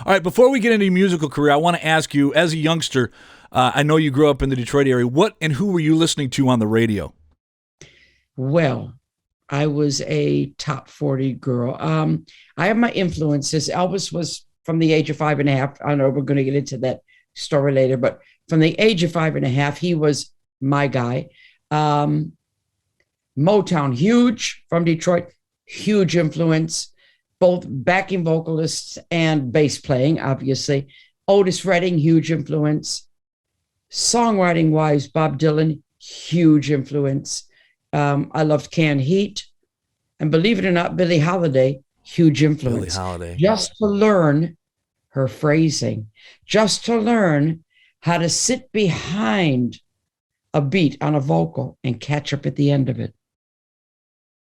All right, before we get into your musical career, I want to ask you, as a youngster, I know you grew up in the Detroit area. What and who were you listening to on the radio? Well, I was a top 40 girl. I have my influences. Elvis was from the age of 5.5. I know we're going to get into that story later, but from the age of 5.5, he was my guy. Motown, huge from Detroit, huge influence, both backing vocalists and bass playing, obviously. Otis Redding, huge influence. Songwriting wise, Bob Dylan, huge influence. I loved Canned Heat. And believe it or not, Billie Holiday, huge influence. Billie Holiday. Just to learn her phrasing, just to learn how to sit behind a beat on a vocal and catch up at the end of it.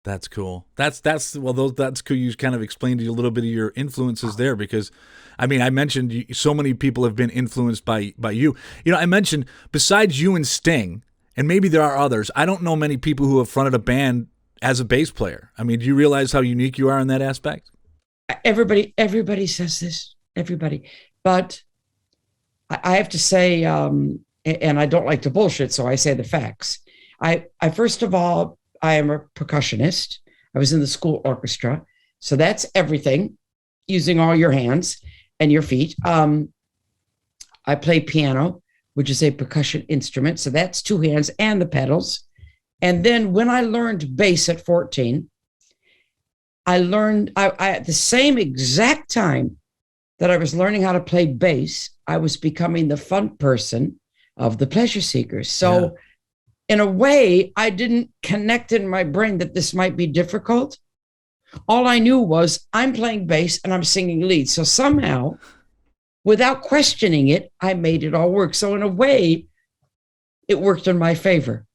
That's cool. That's cool. You kind of explained a little bit of your influences there, because, I mean, I mentioned so many people have been influenced by you. You know, I mentioned besides you and Sting, and maybe there are others, I don't know many people who have fronted a band as a bass player. I mean, do you realize how unique you are in that aspect? Everybody says this, everybody. But I have to say, and I don't like to bullshit, so I say the facts. I first of all, I am a percussionist. I was in the school orchestra. So that's everything, using all your hands and your feet. I play piano, which is a percussion instrument. So that's 2 hands and the pedals. And then when I learned bass at 14, I learned at the same exact time that I was learning how to play bass, I was becoming the fun person of the Pleasure Seekers. So yeah. In a way, I didn't connect in my brain that this might be difficult. All I knew was I'm playing bass and I'm singing lead. So somehow, without questioning it, I made it all work. So in a way, it worked in my favor.